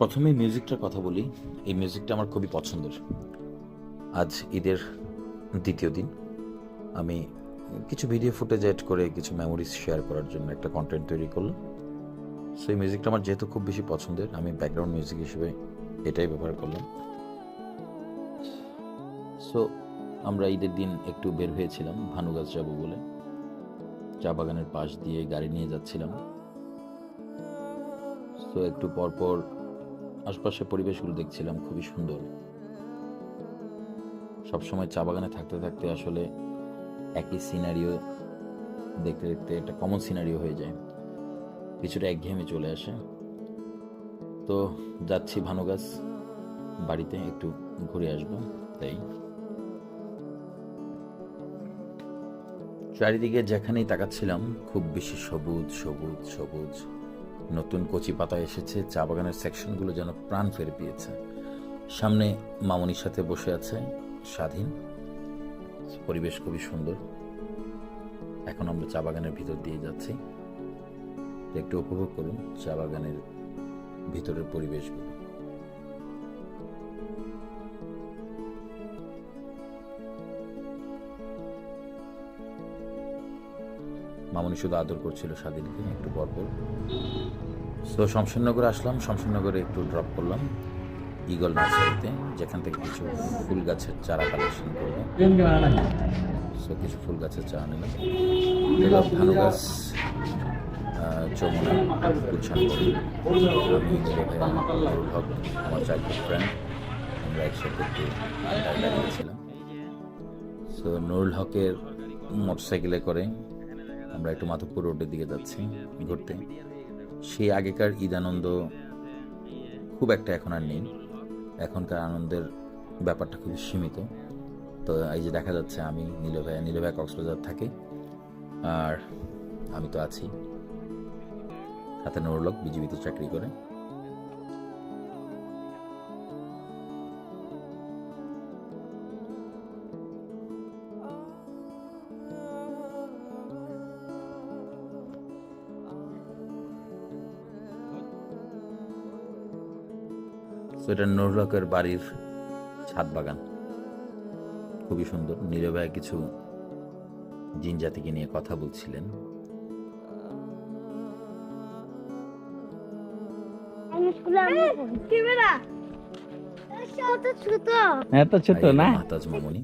প্রথমে মিউজিকটার কথা বলি। এই মিউজিকটা আমার খুবই পছন্দের। আজ ঈদের দ্বিতীয় দিন। আমি কিছু ভিডিও ফুটেজ এড করে কিছু মেমোরিজ শেয়ার করার জন্য একটা কন্টেন্ট তৈরি করলাম। সো এই মিউজিকটা আমার যেহেতু খুব বেশি পছন্দের, আমি ব্যাকগ্রাউন্ড মিউজিক হিসেবে এটাই ব্যবহার করলাম। সো আমরা ঈদের দিন একটু বের হয়েছিলাম ভানুগাছ যাব বলে। চা বাগানের পাশ দিয়ে গাড়ি নিয়ে যাচ্ছিলাম। সো একটু পরপর আশপাশের পরিবেশগুলো দেখছিলাম, খুবই সুন্দর। সবসময় চা বাগানে থাকতে থাকতে আসলে একই সিনারিও দেখতে দেখতে একটা কমন সিনারিও হয়ে যায়, কিছুটা একঘেয়েমি চলে আসে। তো যাচ্ছি ভানুগাছ বাড়িতে একটু ঘুরে আসবো, তাই চারিদিকে যেখানেই তাকাচ্ছিলাম খুব বেশি সবুজ সবুজ সবুজ। নতুন কচি পাতা এসেছে, চা বাগানের সেকশনগুলো যেন প্রাণ ফিরে পেয়েছে। সামনে মামনির সাথে বসে আছে স্বাধীন, পরিবেশ খুবই সুন্দর। এখন আমরা চা বাগানের ভিতর দিয়ে যাচ্ছি, একটু উপভোগ করুন চা বাগানের ভিতরের পরিবেশগুলো। মামনি শুধু আদর করছিল স্বাধীনকে একটু পরপর। তো শমশেরনগরে আসলাম, শমশেরনগরে একটু ড্রপ করলাম ইগল নার্সারিতে, যেখান থেকে কিছু ফুল গাছের চারা কালেকশন করবো। সো কিছু ফুল গাছের চারা নিলাম। ভানুগাছ যমুনা গুলশানপুর। আমি হক, আমার চাইল্ডহুড ফ্রেন্ড, আমরা একসাথে একটু আড্ডা দিয়েছিলাম। সো নুরুল হকের মোটরসাইকেলে করে আমরা একটু মাধবপুর রোডের দিকে যাচ্ছি ঘুরতে। সেই আগেকার ঈদ আনন্দ খুব একটা এখন আর নেই, এখনকার আনন্দের ব্যাপারটা খুবই সীমিত। তো এই যে দেখা যাচ্ছে আমি নীল ভাইয়া কক্সবাজার থাকে, আর আমি তো আছি, হাতে নুরুল হক বিজিবিতে চাকরি করে। এটা নুরুল হকের বাড়ির ছাদ বাগান, খুবই সুন্দর। নীল ভাইয়া কিছু জিন জাতিকে নিয়ে কথা বলছিলেন। এত ছোট না মাতাজ মামনি।